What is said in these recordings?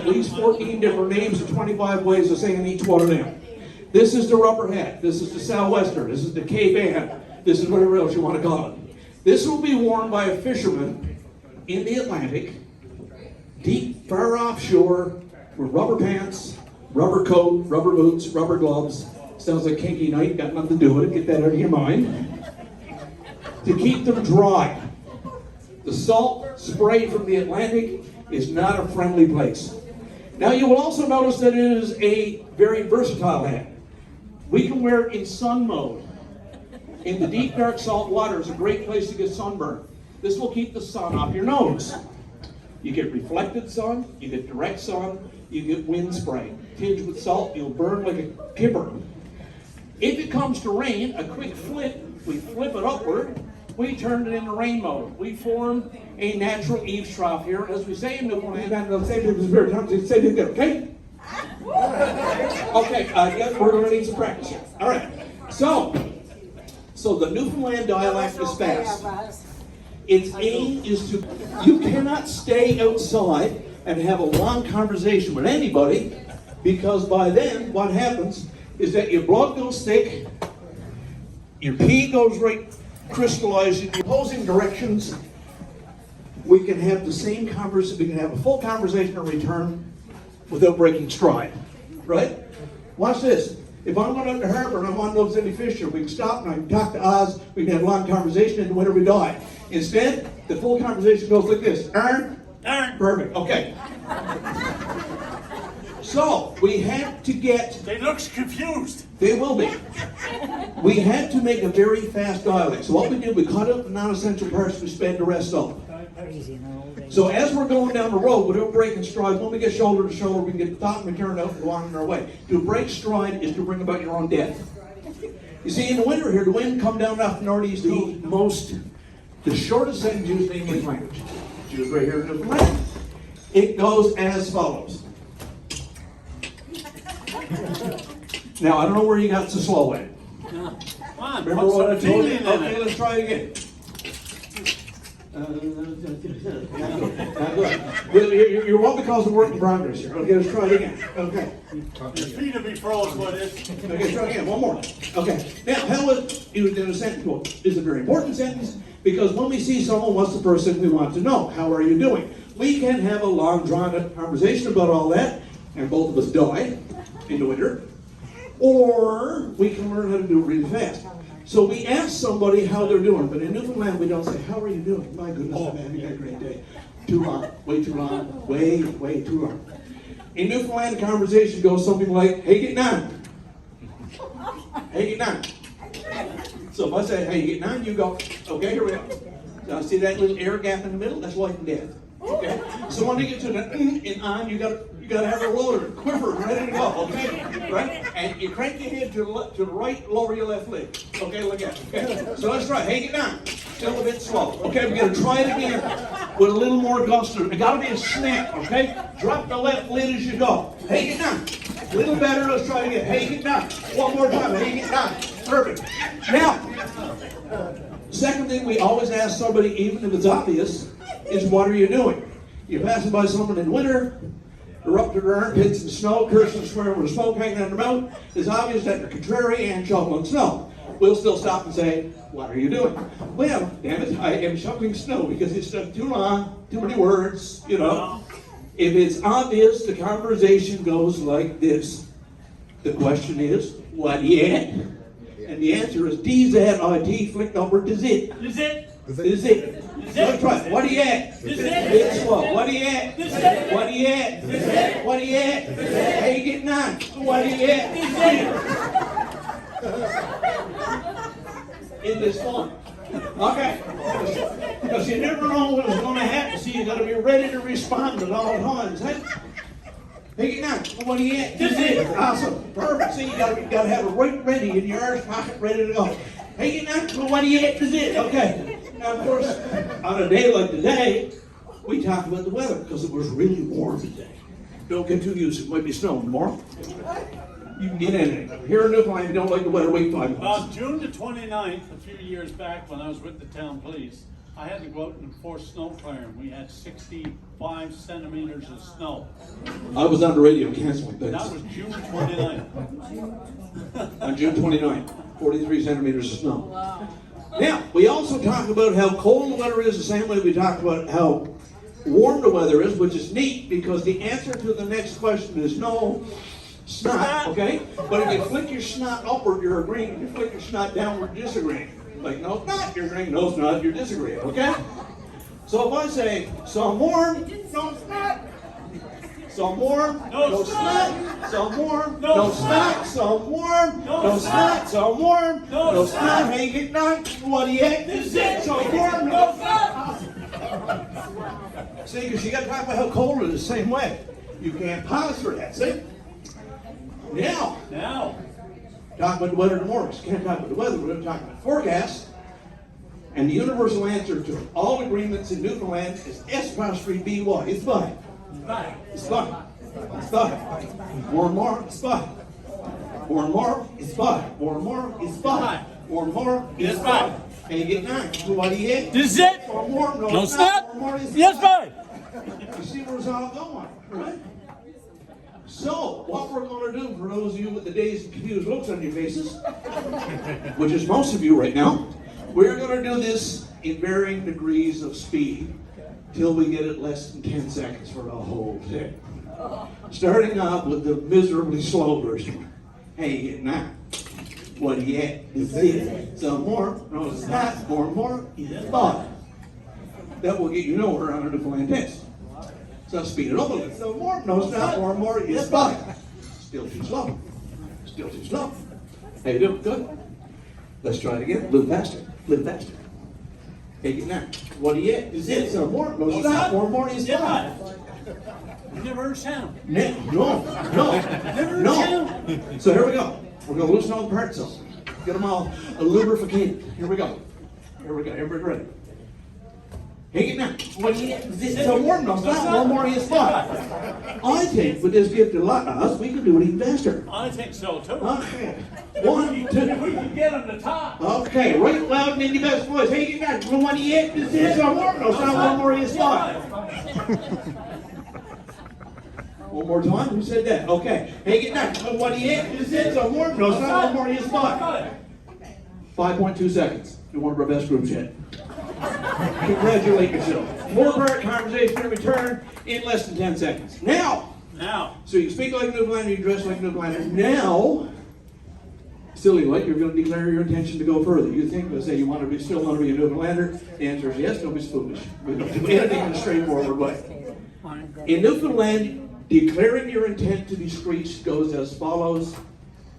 at least 14 different names and 25 ways of saying each one of them. This is the rubber hat. This is the sou'wester. This is the Cape Ann. This is whatever else you want to call it. This will be worn by a fisherman in the Atlantic, deep, far offshore, with rubber pants, rubber coat, rubber boots, rubber gloves. Sounds like kinky night, got nothing to do with it. Get that out of your mind. To keep them dry. The salt spray from the Atlantic is not a friendly place. Now you will also notice that it is a very versatile hat. We can wear it in sun mode. In the deep, dark salt water is a great place to get sunburned. This will keep the sun off your nose. You get reflected sun, you get direct sun, you get wind spray. Tinged with salt, you'll burn like a kipper. If it comes to rain, a quick flip, we flip it upward, we turn it into rain mode. We form a natural eaves trough here. As we say in Newfoundland, okay? Okay, yes, we're going to need some practice here. All right. So the Newfoundland dialect is fast. Its aim is to, you cannot stay outside and have a long conversation with anybody, because by then what happens is that your blood goes thick, your pee goes right crystallized in the opposing directions. We can have the same conversation, we can have a full conversation in return without breaking stride, right? Watch this. If I'm going out to the harbor and I want to know if there's any fish here, we can stop and I can talk to Oz, we can have a long conversation, and whenever we die. Instead, the full conversation goes like this. Perfect, okay. So, we had to get... They look confused. They will be. We had to make a very fast dialect. So what we did, we cut out the non-essential parts, we sped the rest up. So as we're going down the road, without breaking stride, when we get shoulder to shoulder, we can get the thought and we turn out and go on our way. To break stride is to bring about your own death. You see, in the winter here, the wind come down off the northeast, the shortest sentence used in English language. Used right here in Newfoundland. It goes as follows. Now, I don't know where you got so slow at. Come on, remember what I told you? Okay, let's try it again. Not good. You're well because of work in progress here. Okay, let's try it again. Okay. Your feet will be froze, what is? Okay, try again. One more. Okay. Now, how is it in a sentence? Well, it's a very important sentence because when we see someone, what's the person we want to know? How are you doing? We can have a long, drawn-out conversation about all that, and both of us die in the winter, or we can learn how to do it really fast. So we ask somebody how they're doing, but in Newfoundland we don't say, how are you doing? My goodness, I'm having a great day. Too long, way too long, way too long. In Newfoundland, the conversation goes something like, hey, getting on? Hey, getting on? So if I say, hey, getting on, you go, okay, here we go. Now see that little air gap in the middle? That's life and death. Okay? So when you get to the and on, you gotta have a loader, quiver, ready to go, okay? Right? And you crank your head to the right, lower your left leg. Okay, look at it. Okay? So let's try. Hey, get down. Still a bit slow. Okay, we're gonna try it again with a little more gusto. It gotta be a snap, okay? Drop the left lid as you go. Hey, get down. A little better, let's try it again. Hey, get down. One more time. Hey, get down. Perfect. Now, second thing we always ask somebody, even if it's obvious, is what are you doing? You're passing by someone in winter, they're up to their armpits in snow, cursing and swearing with smoke hanging out their mouth. It's obvious that they're contrary and shoveling snow. We'll still stop and say, what are you doing? Well, damn it, I am shoveling snow because it's too long, too many words, you know. If it's obvious, the conversation goes like this. The question is, what yet? And the answer is DZIT flicked over to Z. Is it? Is it? Let's try it. What are you at? It's slow. What are you at? What are you at? What are you at? How you getting on? What are you at? In this form. Okay. Because you never know what's going to happen, so you got to be ready to respond at all times. Hey? Hey, get down. What are you at? This is awesome. Perfect. See, you got to have it right ready in your arse pocket, ready to go. Hey, get down. What are you at? This is okay. Now, of course, on a day like today, we talk about the weather because it was really warm today. Don't get too used to it. It might be snowing tomorrow. You can get anything. Here in Newfoundland, you don't like the weather, wait 5 months. June the 29th, a few years back when I was with the town police, I had to go out and enforce snow clearing. We had 65 centimeters of snow. I was on the radio canceling things. That was June 29th. On June 29th, 43 centimeters of snow. Now, we also talk about how cold the weather is the same way we talk about how warm the weather is, which is neat because the answer to the next question is no, snot, okay? But if you flick your snot upward, you're agreeing. If you flick your snot downward, you're disagreeing. Like, no, it's not, you're agreeing. No, it's not, you're disagreeing, okay? So if I say, some warm, no, it's not. Some warm, no snot. Some warm, no snot. Some warm, no snot. Some warm, no snot. Hey, get none. What do you have? This is it. Some warm, no snot. See, because you got to talk about how cold it is the same way. You can't pause for that, see? Now, talk about the weather tomorrow. You can't talk about the weather, we're going to talk about forecast. And the universal answer to all agreements in Newfoundland is S''BY. It's by. It's by. It's by. Warm more, it's by. Warm more, it's by. Warm more, it's by. Warm more, it's by. And you get 9. So what do you get? This is it. Warm more, No snot. Warm more, it's Yes, bye. You see where it's all going, right? So, what we're going to do for those of you with the dazed and confused looks on your faces, which is most of you right now, we're going to do this in varying degrees of speed till we get it less than 10 seconds for the whole thing. Starting off with the miserably slow version. Hey, you get 9. What do you get? This is it. Some more, no, it's not. More, it's 5. That will get you nowhere on a Newfoundland test. So speed it up a little. So more, no, it's not. More, it's 5. Still too slow. Still too slow. How you doing? Good. Let's try it again. A little faster. A little faster. Take it now. What do you get? Is it? So more, no, it's not. More, it's 5. You never heard sound. No. So here we go. We're going to loosen all the parts up. Get them all lubricated. Here we go. Everybody ready? Take it now. What do you get? Is it? So more, no, it's not. More, it's 5. I think with this gift of luck to us, we can do it even faster. I think so too. Okay. 1, 2. If we can get on the top. Okay, right loud and in your best voice. Hey, you got what do you get? Is it? So more, no, it's not. More, it's 5. One more time. Who said that? Okay. Hey, get that. What do you get? Is it? So more, no, it's not. More, it's 5. 5.2 seconds. You're one of our best groups yet. Congratulate yourself. More part conversation in return in less than 10 seconds. Now. So you speak like a Newfoundlander, you dress like a Newfoundlander. Now, silly like, you're going to declare your intention to go further. You think, let's say you still want to be a Newfoundlander. The answer is yes, don't be foolish. We don't do anything in a straightforward way. In Newfoundland, declaring your intent to be screeched goes as follows.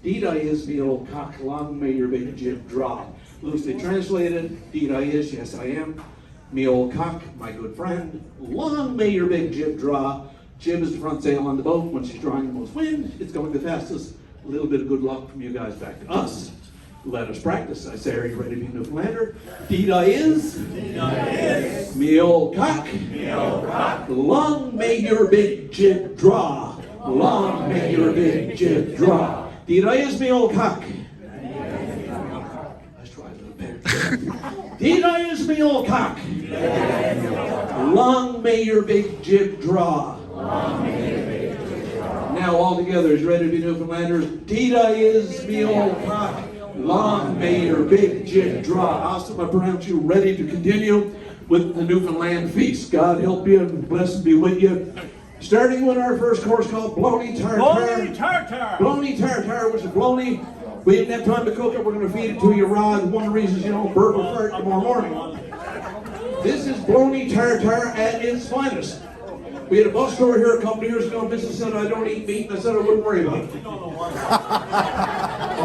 Deed I is, me old cock, long may your big jib drop. Loosely translated, deed I is, yes I am. Me old cock, my good friend, long may your big jib draw. Jib is the front sail on the boat. When she's drawing the most wind, it's going the fastest. A little bit of good luck from you guys back to us. Let us practice. I say, are you ready to be a Newfoundlander? Deed I is. Me old cock. Long may your big jib draw. Long may your big jib draw. Deed I is, me old cock. Let's try a little better. Deed I is, me old cock. Long may your big jib draw. Now all together, is you ready to be Newfoundlanders? Deed I is, me old cock. Long may your big jib draw. Awesome, I pronounce you ready to continue with the Newfoundland feast. God help you and bless and be with you. Starting with our first course called Bologna Tartare. Bologna Tartare, which is bologna. We didn't have time to cook it. We're going to feed it to you raw. One of the reasons you don't burp or fart tomorrow morning. This is Bologna Tartare at its finest. We had a bus store here a couple of years ago. Business said I don't eat meat, and I said I wouldn't worry about it. Well,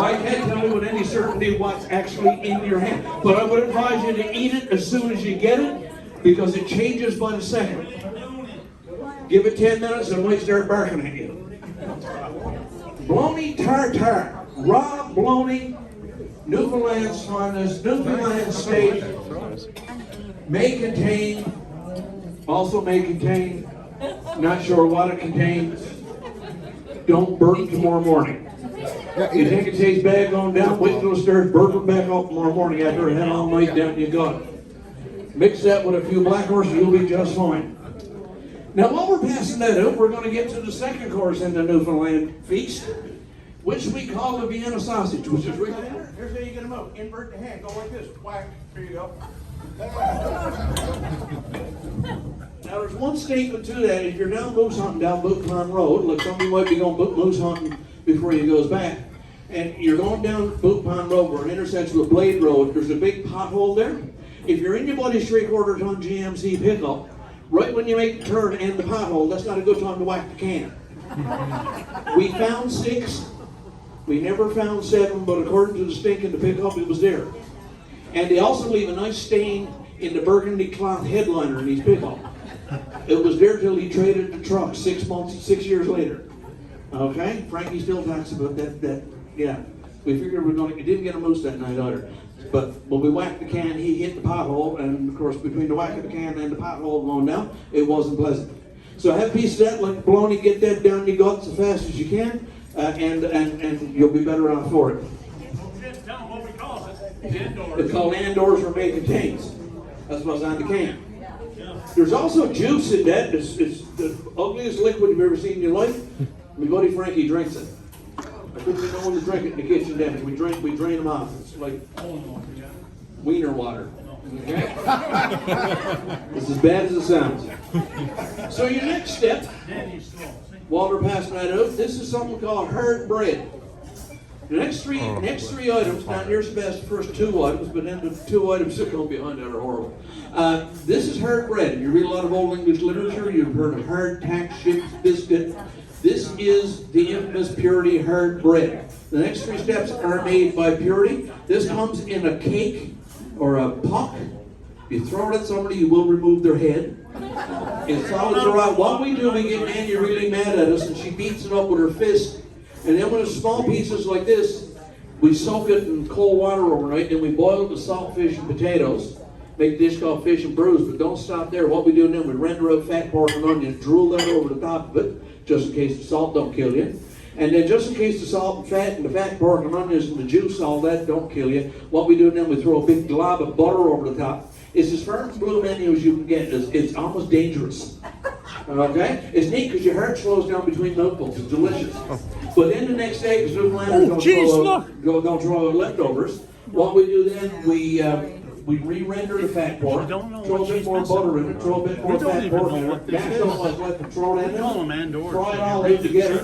I can't tell you with any certainty what's actually in your hand, but I would advise you to eat it as soon as you get it, because it changes by the second. Give it 10 minutes and it might start barking at you. Bologna Tartare, raw bologna, Newfoundland's finest, Newfoundland steak, may contain, not sure what it contains. Don't burp tomorrow morning. You think it tastes bad going down, wait until it starts burping back up tomorrow morning after it had all night down you got it. Mix that with a few black horses, you'll be just fine. Now, while we're passing that out, we're going to get to the second course in the Newfoundland feast, which we call the Vienna sausage, which is really. Here's how you get them out. Invert the hand, go like this. Whack. Here you go. Now, there's one statement to that. If you're down moose hunting down Boot Pond Road, like somebody might be going moose hunting before he goes back, and you're going down Boot Pond Road where it intersects with Blade Road, there's a big pothole there. If you're in your buddy's 3/4 ton GMC pickup, right when you make the turn and the pothole, that's not a good time to whack the can. We found 6. We never found 7, but according to the stink in the pickup, it was there. And they also leave a nice stain in the burgundy cloth headliner in these pickup. It was there till he traded the truck 6 years later. Okay? Frankie still talks about that. Yeah. We figured we didn't get a moose that night either. But when we whacked the can, he hit the pothole, and of course, between the whack of the can and the pothole going down, it wasn't pleasant. So have a piece of that like bologna, get that down your guts as fast as you can, and you'll be better off for it. Tell them what we call it. Andors. It's called Andors or May contains. That's what's on the can. There's also juice in that. It's the ugliest liquid you've ever seen in your life. My buddy Frankie drinks it. I couldn't get no one to drink it in the kitchen then. We drain them off. It's like wiener water. Okay? It's as bad as it sounds. So your next step, while we're passing that out, this is something called hard bread. The next three items, not near as best the first 2 items, but then the 2 items that come behind that are horrible. This is hard bread. You read a lot of old English literature, you've heard of hard tack, ship, biscuit. This is the infamous Purity hard bread. The next 3 steps are made by Purity. This comes in a cake or a puck. If you throw it at somebody, you will remove their head. It's solids are out. What we do, we get Nanny really mad at us, and she beats it up with her fist. And then when it's small pieces like this, we soak it in cold water overnight, and we boil it with salt fish and potatoes. Make a dish called fish and brews, but don't stop there. What we do then, we render out fat pork and onion, drool that over the top of it, just in case the salt don't kill you. And then just in case the salt and fat and the fat pork and onions and the juice, all that don't kill you, what we do then, we throw a big glob of butter over the top. It's as firm and blue menu as you can get. It's almost dangerous. Okay? It's neat because your heart slows down between mouthfuls. It's delicious. But then the next day, because Newfoundlanders don't throw out leftovers, what we do then, we re-render the fat pork, throw a bit more butter in it, throw a bit more fat pork in it, mash don't like to throw it in it, fry it all in together,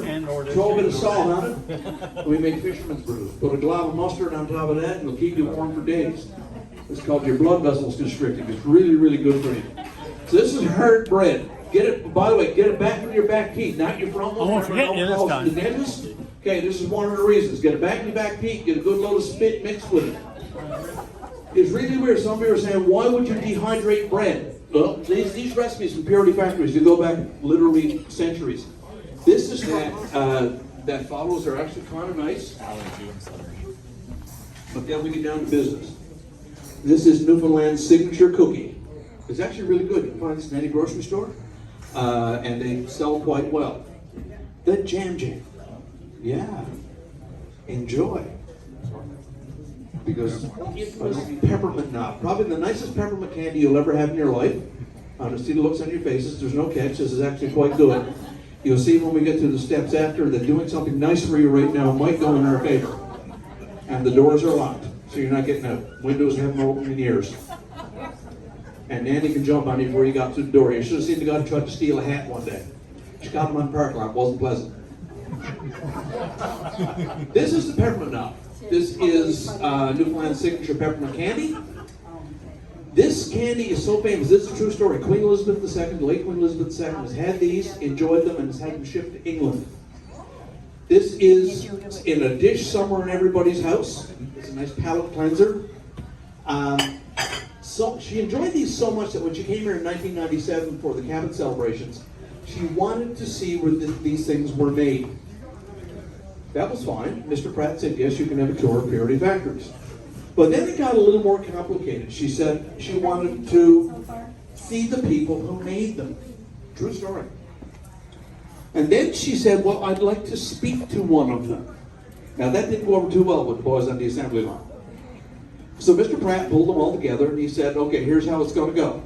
throw a bit of salt on it, we make fisherman's brews. Put a glob of mustard on top of that, and it'll keep you warm for days. It's called your blood vessels constricting. It's really, really good for you. So this is hard bread. Get it, by the way, get it back in your back teeth, not your front one. I won't forget you this time. The dentist. Okay, this is one of the reasons. Get it back in your back teeth, get a good load of spit mixed with it. It's really weird. Some people are saying, why would you dehydrate bread? Well, these recipes from Purity Factories, they go back literally centuries. This is that follows are actually kind of nice. But then we get down to business. This is Newfoundland's signature cookie. It's actually really good. You can find this in any grocery store. And they sell quite well. The Jam Jam. Yeah. Enjoy. Because it was peppermint knob. Probably the nicest peppermint candy you'll ever have in your life. To see the looks on your faces, there's no catch. This is actually quite good. You'll see when we get to the steps after that doing something nice for you right now might go in our favor. And the doors are locked, so you're not getting out. Windows haven't opened in years. And Nanny can jump on you before you got through the door. You should have seen the guy who tried to steal a hat one day. She got him on the parking lot. It wasn't pleasant. This is the peppermint knob. This is Newfoundland's signature peppermint candy. This candy is so famous. This is a true story. Queen Elizabeth II, the late Queen Elizabeth II, has had these, enjoyed them, and has had them shipped to England. This is in a dish somewhere in everybody's house. It's a nice palate cleanser. So she enjoyed these so much that when she came here in 1997 for the cabin celebrations, she wanted to see where these things were made. That was fine. Mr. Pratt said, yes, you can have a tour of Purity Factories. But then it got a little more complicated. She said she wanted to see the people who made them. True story. And then she said, well, I'd like to speak to one of them. Now that didn't go over too well with the boys on the assembly line. So Mr. Pratt pulled them all together and he said, okay, here's how it's going to go.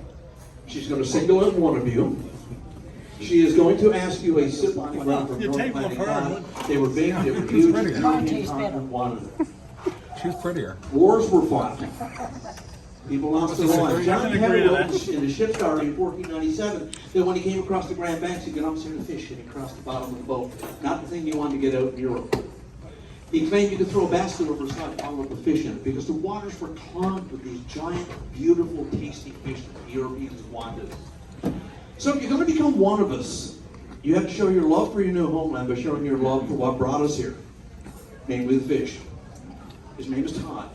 She's going to single in one of you. She is going to ask you a simple question from North Atlantic Cod. They were big, they were huge, and wanted them. She's prettier. Wars were fought. People lost their lives. John Henry wrote in the ship's diary in 1497 that when he came across the Grand Banks, he got upstairs to fish and he crossed the bottom of the boat. Not the thing you wanted to get out in Europe. He claimed you could throw a basket over his head and follow the fish in it because the waters were clogged with these giant, beautiful, tasty fish that the Europeans wanted. So if you're going to become one of us, you have to show your love for your new homeland by showing your love for what brought us here, namely the fish. His name is Todd.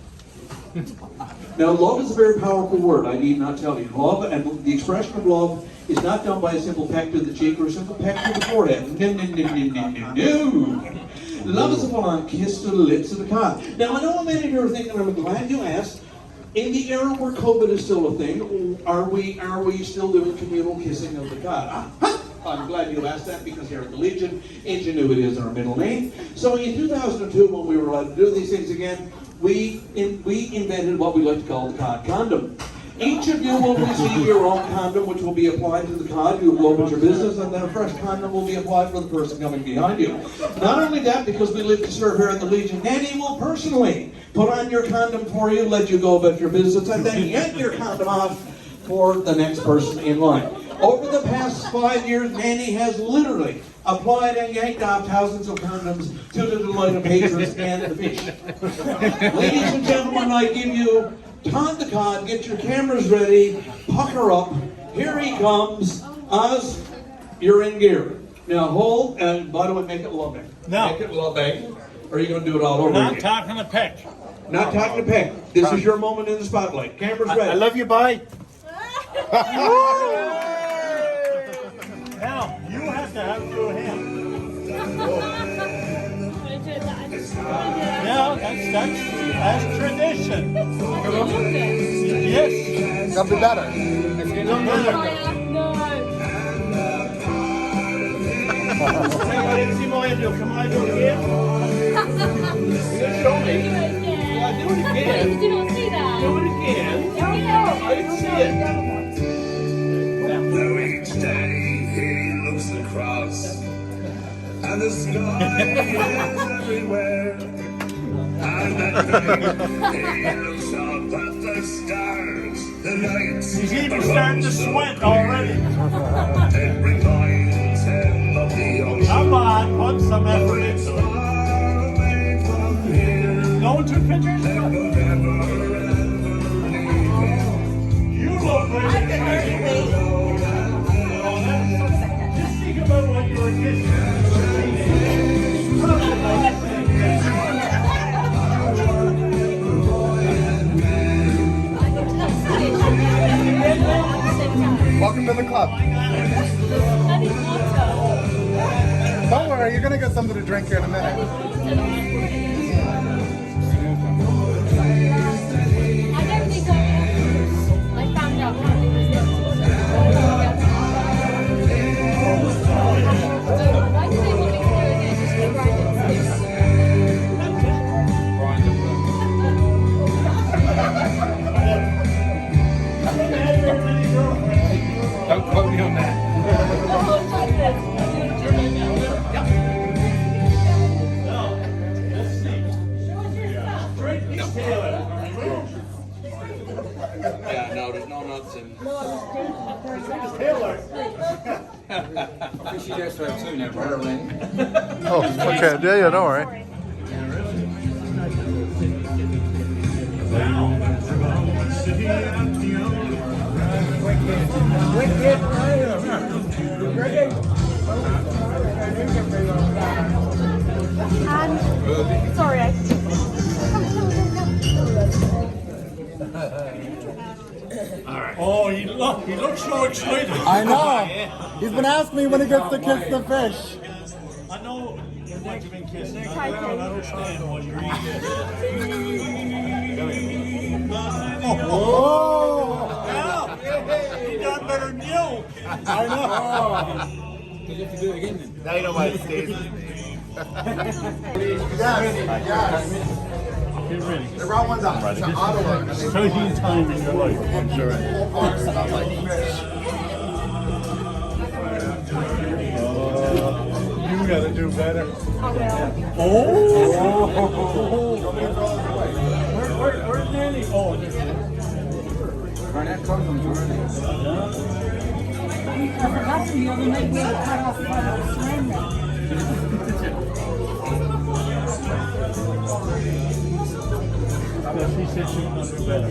Now, love is a very powerful word, I need not tell you. Love, and the expression of love is not done by a simple peck to the cheek or a simple peck to the forehead. No, no, no, no, no, no. Love is a full-on kiss to the lips of the cod. Now, I know many of you are thinking, I'm glad you asked, in the era where COVID is still a thing, are we still doing communal kissing of the cod? I'm glad you asked that because here at the Legion, ingenuity is our middle name. So in 2002, when we were allowed to do these things again, we invented what we like to call the cod condom. Each of you will receive your own condom, which will be applied to the cod. You will go about your business, and then a fresh condom will be applied for the person coming behind you. Not only that, because we live to serve here at the Legion, Nanny will personally put on your condom for you, let you go about your business, and then yank your condom off for the next person in line. Over the past 5 years, Nanny has literally applied and yanked off thousands of condoms to the delight of patrons and the fish. Ladies and gentlemen, I give you Todd the Cod. Get your cameras ready. Pucker up. Here he comes. Oz, you're in gear. Now hold, and by the way, make it loving. No. Make it loving. Or are you going to do it all over Not again? talking to peck. Not talking to Peck. This is your moment in the spotlight. Cameras ready. I love you, bye. Now, you have to have it through him. Yeah, that's tradition. Yes. That'll be better. If you don't know I didn't see my hand. Come on, do it again. Show me. Yeah, do it again. You didn't see that. Do it again. I didn't see it. Though each day he looks across, and the sky is everywhere, and at night he looks up at the stars, the nights. He's even starting to sweat already. It reminds him of the ocean. Come on, put some effort into it. Far away from here, No two pictures? never leaving. You look like just think about what you were kissing. Welcome to the club. Don't worry, you're gonna get something to drink here in a minute. I don't think I found out how it was why do they want me to do it again? Just to grind Don't quote me on that. Yeah, no, there's no nuts in. She just heard too now, Berlin. Oh, okay. Yeah, don't worry. Sorry, Oh, he looks so excited. I know. He's been asking me when he gets to kiss the fish. I know what you've been kissing. I don't understand what you're eating. Oh! Yeah, he done better than you. I know. You have to do it again then. Now you know why it stays. Yes. Get ready. They brought one down to Ottawa. Exciting time in your life. I'm sure. You gotta do better. Where's Nanny? Oh, Barnett comes from Jordan. she said she was gonna do better.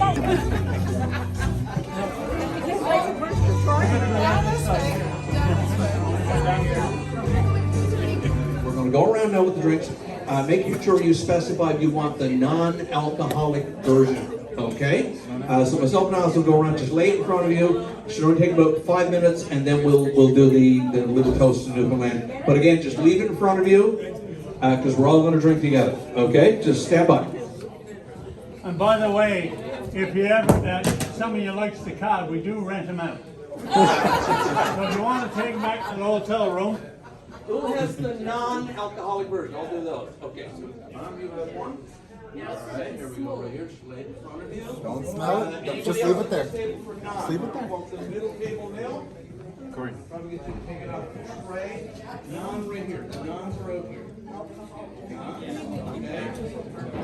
We're going to go around now with the drinks. Making sure you specify if you want the non-alcoholic version. Okay? So myself and Alice will go around, just lay it in front of you. It should only take about 5 minutes, and then we'll do the little toast in Newfoundland. But again, just leave it in front of you, because we're all going to drink together. Okay? Just stand by. And by the way, if you ever, some of you likes the car, we do rent them out. So if you want to take them back to the hotel room, Who has the non-alcoholic version? I'll do those. Okay. So, Mom, you have one? All right, here we go right here. Just lay it in front of you. Don't smell it. Just leave it there. Just leave it there. Walk to the middle table now. Correct. Probably get you to take it out the tray. Non right here. The nons are out here. Okay.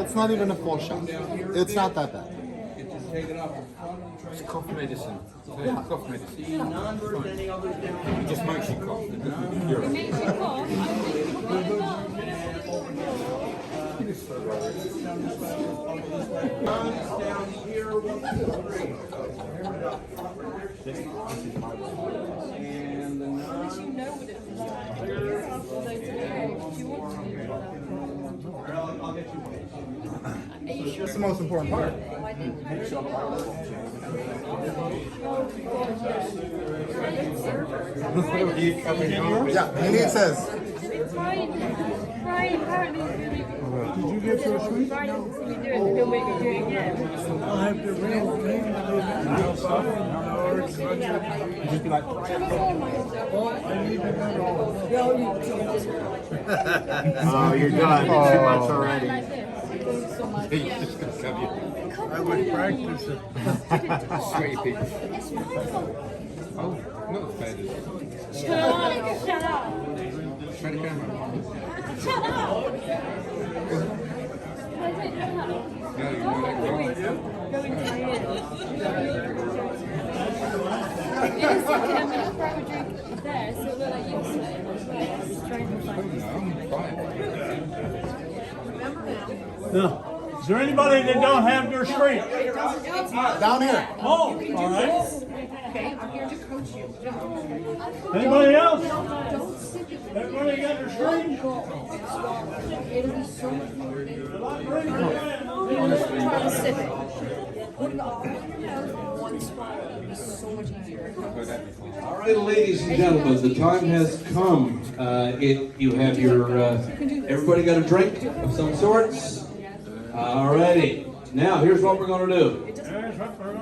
It's not even a full shot. It's not that bad. Get you to take it off the front of the tray. It's cough medicine. Cough medicine. The non-version, any others down here? It just makes you cough. It makes you cough. Nons down here. 1, 2, 3. And the non. I'll get you one. That's the most important part. Yeah, he needs his. Brian apparently is really good. Did you get your sweet? Brian doesn't see me do it, and he'll make me do it again. I'll have to ring Just be like, Oh, you're done. Too much already. he's just gonna cut you. I would practice it. Sweaty people. Oh, not as bad as Shut up! try the camera. Shut up! No, you know that. Go into my ear. It is like I'm going to grab a drink there, so it look like you're sitting trying to find No, I'm fine. No. Is there anybody that don't have their screen? Down here. Oh, all right. Okay, I'm here to coach you. Anybody else? Don't sit it. Everybody got their screen? It'll be so much more. Try to sit it. Put it all in one spot. It'll be so much easier. All right, ladies and gentlemen, the time has come. You have your, everybody got a drink of some sorts? All righty. Now, here's what we're going to do.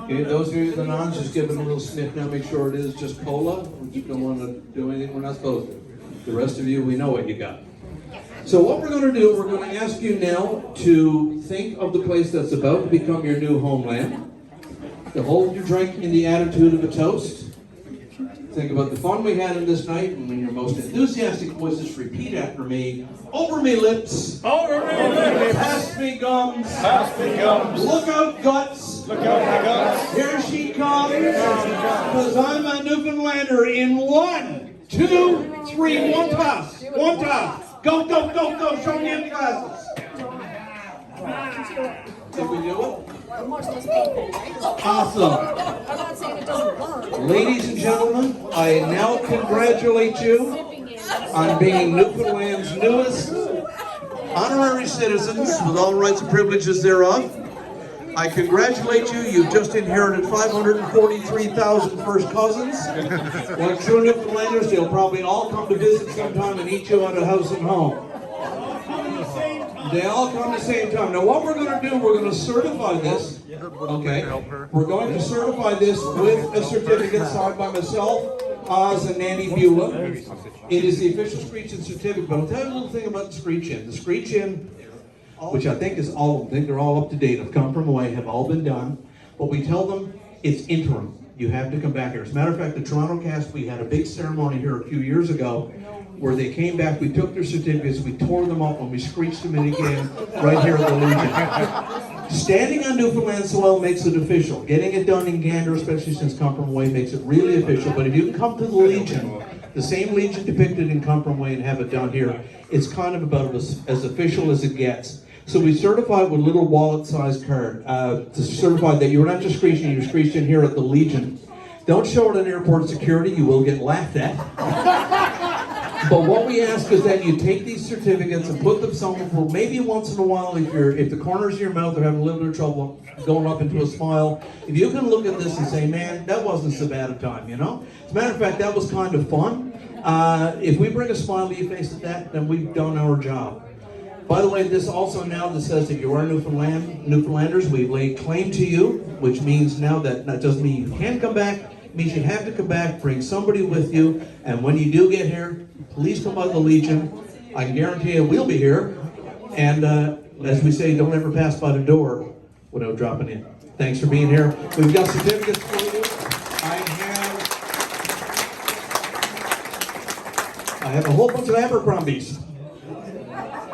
Okay, those of you the nons, just give it a little sniff now, make sure it is just cola. We just don't want to do anything we're not supposed to. The rest of you, we know what you got. So what we're going to do, we're going to ask you now to think of the place that's about to become your new homeland. To hold your drink in the attitude of a toast. Think about the fun we had in this night, and when your most enthusiastic voices repeat after me, over me lips, Over me, lips. past me gums, Past me gums. look out guts, Look out my guns. here she comes, because I'm a Newfoundlander in 1, 2, 3, one toss, go, show me the empty glasses. Did we do it? Much less painful, right? Awesome. I'm not saying it doesn't burn. Ladies and gentlemen, I now congratulate you on being Newfoundland's newest honorary citizens with all rights and privileges thereof. I congratulate you. You've just inherited 543,000 first cousins. Like true Newfoundlanders, they'll probably all come to visit sometime and eat you out of house and home. They all come at the same time. Now what we're going to do, we're going to certify this. Okay. We're going to certify this with a certificate signed by myself, Oz, and Nanny Beulah. It is the official screeched-in certificate, but I'll tell you a little thing about the screeched-in. The screeched-in, which I think is all of them. I think they're all up to date, have come from away, have all been done. But we tell them it's interim. You have to come back here. As a matter of fact, the Toronto cast, we had a big ceremony here a few years ago where they came back, we took their certificates, we tore them up, and we screeched them in again right here at the Legion. Standing on Newfoundland soil makes it official. Getting it done in Gander, especially since Come From Away, makes it really official. But if you can come to the Legion, the same Legion depicted in Come From Away, and have it done here, it's kind of about as official as it gets. So we certified with a little wallet-sized card to certify that you were not just screeching, you were screeching here at the Legion. Don't show it on airport security, you will get laughed at. But what we ask is that you take these certificates and put them somewhere for maybe once in a while, if the corners of your mouth are having a little bit of trouble going up into a smile, if you can look at this and say, man, that wasn't so bad a time, you know? As a matter of fact, that was kind of fun. If we bring a smile to your face at that, then we've done our job. By the way, this also now that says that you are Newfoundlanders, we've laid claim to you, which means now that doesn't mean you can come back, it means you have to come back, bring somebody with you, and when you do get here, please come by the Legion. I can guarantee you we'll be here, and as we say, don't ever pass by the door without dropping in. Thanks for being here. We've got certificates for you. I have a whole bunch of Abercrombies.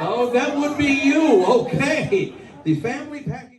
Oh, that would be you. Okay. The family pack.